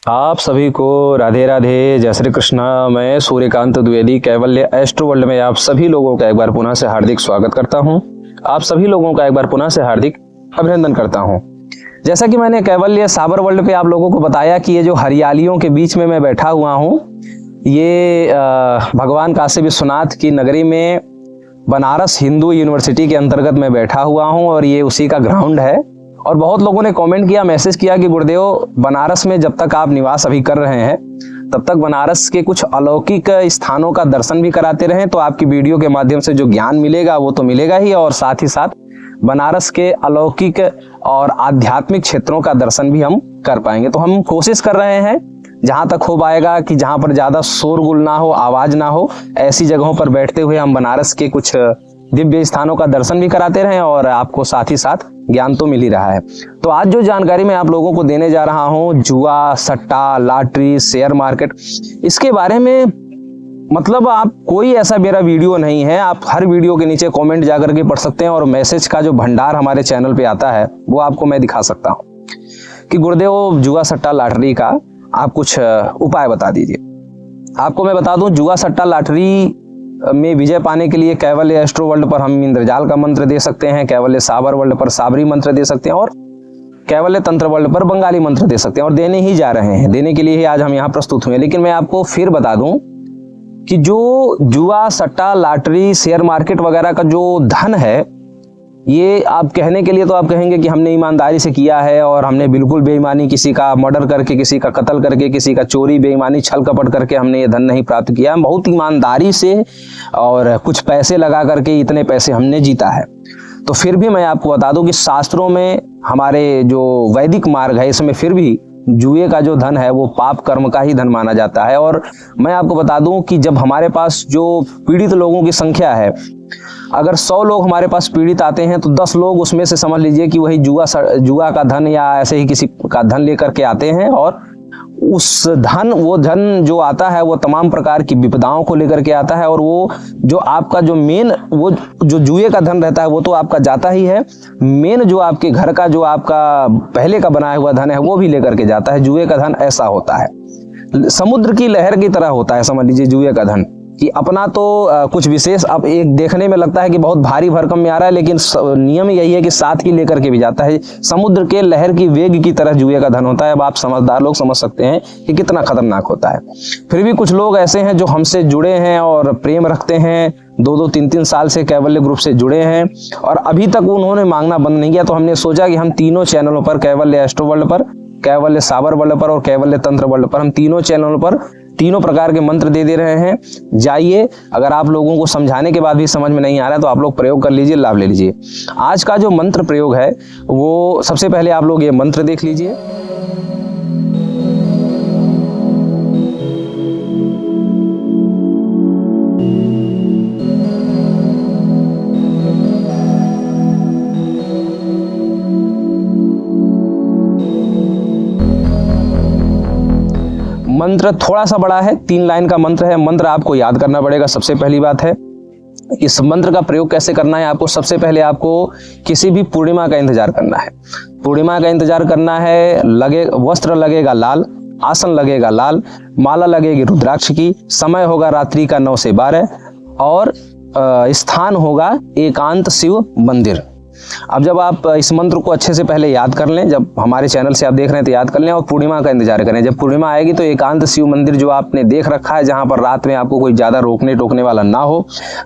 आप सभी को राधे राधे, जय श्री कृष्णा। मैं सूर्यकांत द्विवेदी कैवल्य एस्ट्रो वर्ल्ड में आप सभी लोगों का एक बार पुनः से हार्दिक स्वागत करता हूं। आप सभी लोगों का एक बार पुनः से हार्दिक अभिनंदन करता हूं। जैसा कि मैंने कैवल्य साबर वर्ल्ड पे आप लोगों को बताया कि ये जो हरियालियों के बीच में मैं बैठा हुआ हूं, ये भगवान काशी विश्वनाथ की नगरी में बनारस हिंदू यूनिवर्सिटी के अंतर्गत मैं बैठा हुआ हूं और ये उसी का ग्राउंड है। और बहुत लोगों ने कमेंट किया, मैसेज किया कि गुरुदेव बनारस में जब तक आप निवास अभी कर रहे हैं तब तक बनारस के कुछ अलौकिक स्थानों का दर्शन भी कराते रहें, तो आपकी वीडियो के माध्यम से जो ज्ञान मिलेगा वो तो मिलेगा ही, और साथ ही साथ बनारस के अलौकिक और आध्यात्मिक क्षेत्रों का दर्शन भी हम कर पाएंगे। तो हम कोशिश कर रहे हैं जहां तक हो पाएगा कि जहां पर ज्यादा शोरगुल ना हो, आवाज ना हो, ऐसी जगहों पर बैठते हुए हम बनारस के कुछ दिव्य स्थानों का दर्शन भी कराते रहें और आपको साथ ही साथ ज्ञान तो मिल ही रहा है। तो आज जो जानकारी मैं आप लोगों को देने जा रहा हूं, जुआ, सट्टा, लॉटरी, शेयर मार्केट, इसके बारे में मतलब आप कोई ऐसा मेरा वीडियो नहीं है, आप हर वीडियो के नीचे कमेंट जाकर के पढ़ सकते हैं और मैसेज का जो भंडार हमारे चैनल पे आता है वो आपको मैं दिखा सकता हूं कि गुरुदेव जुआ, सट्टा, लॉटरी का आप कुछ उपाय बता दीजिए। आपको मैं बता दूं, जुआ, सट्टा, लॉटरी में विजय पाने के लिए कैवल्य एस्ट्रो वर्ल्ड पर हम इंद्रजाल का मंत्र दे सकते हैं, कैवल्य साबर वर्ल्ड पर साबरी मंत्र दे सकते हैं और कैवल्य तंत्र वर्ल्ड पर बंगाली मंत्र दे सकते हैं, और देने ही जा रहे हैं, देने के लिए ही आज हम यहाँ प्रस्तुत हुए। लेकिन मैं आपको फिर बता दूं कि जो जुआ, सट्टा, लॉटरी, शेयर मार्केट वगैरह का जो धन है, ये आप कहने के लिए तो आप कहेंगे कि हमने ईमानदारी से किया है और हमने बिल्कुल बेईमानी, किसी का मर्डर करके, किसी का कत्ल करके, किसी का चोरी, बेईमानी, छल कपट करके हमने ये धन नहीं प्राप्त किया। हम बहुत ईमानदारी से और कुछ पैसे लगा करके इतने पैसे हमने जीता है। तो फिर भी मैं आपको बता दूं कि शास्त्रों में हमारे जो वैदिक मार्ग है, इसमें फिर भी जुए का जो धन है वो पाप कर्म का ही धन माना जाता है। और मैं आपको बता दूं कि जब हमारे पास जो पीड़ित लोगों की संख्या है, अगर 100 लोग हमारे पास पीड़ित आते हैं तो 10 लोग उसमें से समझ लीजिए कि वही जुआ का धन या ऐसे ही किसी का धन लेकर के आते हैं, और वो धन जो आता है वो तमाम प्रकार की विपदाओं को लेकर के आता है। और वो जो आपका जो मेन वो जो जुए का धन रहता है वो तो आपका जाता ही है, मेन जो आपके घर का जो आपका पहले का बनाया हुआ धन है वो भी लेकर के जाता है। जुए का धन ऐसा होता है, समुद्र की लहर की तरह होता है, समझ लीजिए जुए का धन, कि अपना तो कुछ विशेष अब एक देखने में लगता है कि बहुत भारी भरकम में आ रहा है, लेकिन नियम यही है कि साथ ही लेकर के भी जाता है। समुद्र के लहर की वेग की तरह जुए का धन होता है। अब आप समझदार लोग समझ सकते हैं कि कितना खतरनाक होता है। फिर भी कुछ लोग ऐसे हैं जो हमसे जुड़े हैं और प्रेम रखते हैं, 2-2, 3-3 साल से कैवल्य ग्रुप से जुड़े हैं और अभी तक उन्होंने मांगना बंद नहीं किया। तो हमने सोचा कि हम तीनों चैनलों पर, कैवल्य एस्ट्रो वर्ल्ड पर, कैवल्य साबर वर्ल्ड पर और कैवल्य तंत्र वर्ल्ड पर, हम तीनों चैनलों पर तीनों प्रकार के मंत्र दे रहे हैं। जाइए, अगर आप लोगों को समझाने के बाद भी समझ में नहीं आ रहा है तो आप लोग प्रयोग कर लीजिए, लाभ ले लीजिए। आज का जो मंत्र प्रयोग है वो सबसे पहले आप लोग ये मंत्र देख लीजिए। मंत्र थोड़ा सा बड़ा है, 3 लाइन का मंत्र है। मंत्र आपको याद करना पड़ेगा। सबसे पहली बात है, इस मंत्र का प्रयोग कैसे करना है आपको, सबसे पहले आपको किसी भी पूर्णिमा का इंतजार करना है। पूर्णिमा का इंतजार करना है। वस्त्र लगेगा लाल, आसन लगेगा लाल, माला लगेगी रुद्राक्ष की, समय होगा रात्रि का 9 से 12 और स्थान होगा एकांत शिव मंदिर। अब जब आप इस मंत्र को अच्छे से पहले याद कर लें, जब हमारे चैनल से आप देख रहे हैं तो याद कर लें और पूर्णिमा का इंतजार करें। जब पूर्णिमा आएगी तो एकांत शिव मंदिर जो आपने देख रखा है, जहां पर रात में आपको कोई ज्यादा रोकने टोकने वाला ना हो,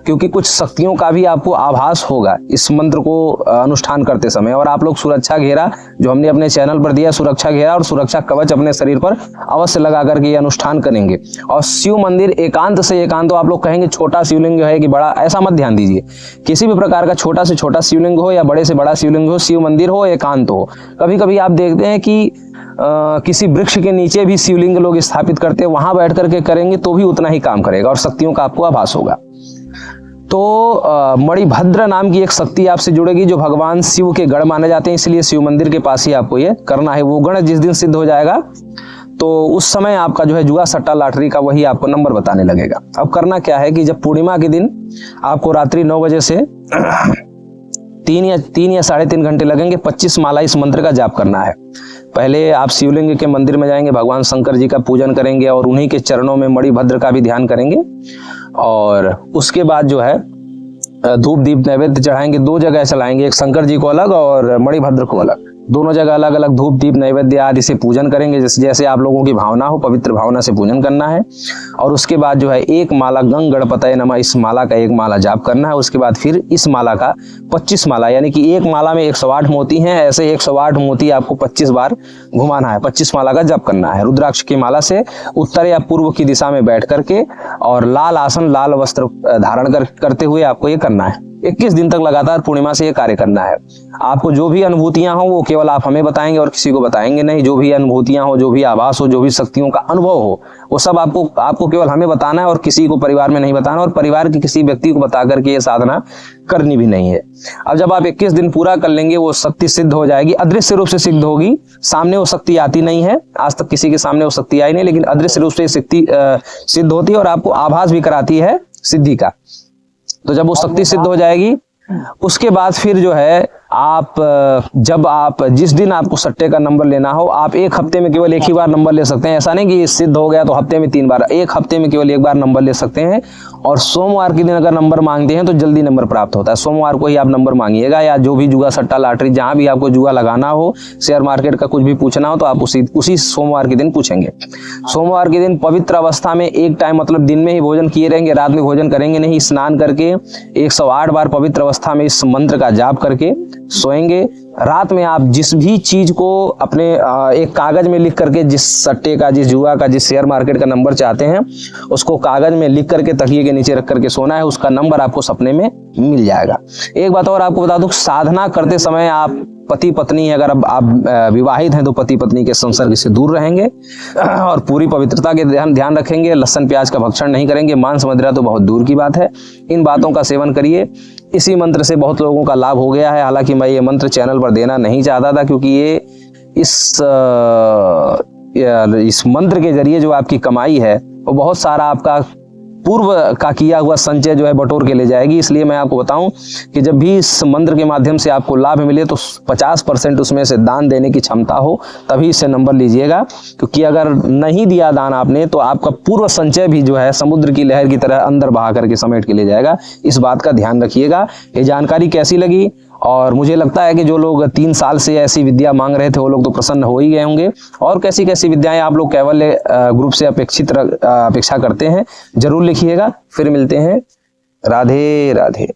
क्योंकि कुछ शक्तियों का भी आपको आभास होगा इस मंत्र को अनुष्ठान करते समय। और आप लोग सुरक्षा घेरा जो हमने अपने चैनल पर दिया, सुरक्षा घेरा और सुरक्षा कवच अपने शरीर पर अवश्य लगा करके ये अनुष्ठान करेंगे। और शिव मंदिर एकांत से एकांत, तो आप लोग कहेंगे छोटा शिवलिंग है कि बड़ा, ऐसा मत ध्यान दीजिए। किसी भी प्रकार का छोटा से छोटा शिवलिंग हो या बड़े से बड़ा शिवलिंग हो, शिव मंदिर हो, एकांत हो। कभी कभी आप देखते हैं कि किसी वृक्ष के नीचे भी शिवलिंग लोग स्थापित करते हैं, वहां बैठ करके करेंगे तो भी उतना ही काम करेगा और शक्तियों का आपको आभास होगा। तो मणिभद्र नाम की एक शक्ति आपसे जुड़ेगी जो भगवान शिव के गढ़ माने जाते हैं, इसलिए शिव मंदिर के पास ही आपको ये करना है। वो गण जिस दिन सिद्ध हो जाएगा तो उस समय आपका जो है जुआ, सट्टा, लॉटरी का वही आपको नंबर बताने लगेगा। अब करना क्या है कि जब पूर्णिमा के दिन आपको रात्रि 9 बजे से 3 या 3.5 घंटे लगेंगे। 25 माला इस मंत्र का जाप करना है। पहले आप शिवलिंग के मंदिर में जाएंगे, भगवान शंकर जी का पूजन करेंगे और उन्हीं के चरणों में मणिभद्र का भी ध्यान करेंगे। और उसके बाद जो है धूप दीप नैवेद्य चढ़ाएंगे। 2 जगह चलाएंगे, एक शंकर जी को अलग और मणिभद्र को अलग। दोनों जगह अलग अलग धूप दीप नैवेद्य आदि से पूजन करेंगे, जैसे आप लोगों की भावना हो, पवित्र भावना से पूजन करना है। और उसके बाद जो है एक माला गंग गणपतये नमः, इस माला का एक माला जाप करना है। उसके बाद फिर इस माला का 25 माला, यानी कि एक माला में 108 मोती हैं, ऐसे 108 मोती आपको 25 बार घुमाना है। 25 माला का जाप करना है। रुद्राक्ष की माला से उत्तर या पूर्व की दिशा में बैठ करके और लाल आसन लाल वस्त्र धारण करते हुए आपको ये करना है। 21 दिन तक लगातार पूर्णिमा से ये कार्य करना है। आपको जो भी अनुभूतियां हो वो केवल आप हमें बताएंगे और किसी को बताएंगे नहीं। जो भी अनुभूतियां हो, जो भी आभास हो, जो भी शक्तियों का अनुभव हो, वो सब आपको केवल हमें बताना है और किसी को परिवार में नहीं बताना, और परिवार के किसी व्यक्ति को बता करके ये साधना करनी भी नहीं है। अब जब आप 21 दिन पूरा कर लेंगे, वो शक्ति सिद्ध हो जाएगी, अदृश्य रूप से सिद्ध होगी। सामने वो शक्ति आती नहीं है, आज तक किसी के सामने वो शक्ति आई नहीं, लेकिन अदृश्य रूप से शक्ति सिद्ध होती है और आपको आभास भी कराती है सिद्धि का। तो जब वो शक्ति सिद्ध हो जाएगी, उसके बाद फिर जो है जब आप जिस दिन आपको सट्टे का नंबर लेना हो, आप एक हफ्ते में केवल एक ही बार नंबर ले सकते हैं। ऐसा नहीं कि सिद्ध हो गया तो हफ्ते में 3 बार, एक हफ्ते में केवल एक बार नंबर ले सकते हैं। और सोमवार के दिन अगर नंबर मांगते हैं तो जल्दी नंबर प्राप्त होता है। सोमवार को ही आप नंबर मांगिएगा, या जो भी जुआ सट्टा लॉटरी जहां भी आपको जुआ लगाना हो, शेयर मार्केट का कुछ भी पूछना हो, तो आप उसी सोमवार के दिन पूछेंगे। सोमवार के दिन पवित्र अवस्था में एक टाइम, मतलब दिन में ही भोजन किए रहेंगे, रात में भोजन करेंगे नहीं। स्नान करके 108 बार पवित्र अवस्था में इस मंत्र का जाप करके सोएंगे। रात में आप जिस भी चीज को अपने एक कागज में लिख करके, जिस सट्टे का, जिस जुआ का, जिस शेयर मार्केट का नंबर चाहते हैं, उसको कागज में लिख करके तकिए के नीचे रख करके सोना है। उसका नंबर आपको सपने में मिल जाएगा। एक बात और आपको बता दूं, साधना करते समय आप पति पत्नी, अगर आप विवाहित हैं तो पति पत्नी के संसर्ग से दूर रहेंगे और पूरी पवित्रता के ध्यान रखेंगे। लहसुन प्याज का भक्षण नहीं करेंगे। मांस मदिरा तो बहुत दूर की बात है। इन बातों का सेवन करिए। इसी मंत्र से बहुत लोगों का लाभ हो गया है। हालांकि मैं ये मंत्र चैनल पर देना नहीं चाहता था, क्योंकि ये इस मंत्र के जरिए जो आपकी कमाई है वो बहुत सारा आपका पूर्व का किया हुआ संचय जो है बटोर के ले जाएगी। इसलिए मैं आपको बताऊं कि जब भी इस मंत्र के माध्यम से आपको लाभ मिले तो 50% उसमें से दान देने की क्षमता हो, तभी इससे नंबर लीजिएगा। क्योंकि अगर नहीं दिया दान आपने तो आपका पूर्व संचय भी जो है समुद्र की लहर की तरह अंदर बहा करके समेट के ले जाएगा। इस बात का ध्यान रखिएगा। ये जानकारी कैसी लगी? और मुझे लगता है कि जो लोग 3 साल से ऐसी विद्या मांग रहे थे वो लोग तो प्रसन्न हो ही गए होंगे। और कैसी कैसी विद्याएं आप लोग कैवल्य ग्रुप से अपेक्षा करते हैं, जरूर लिखिएगा। फिर मिलते हैं। राधे राधे।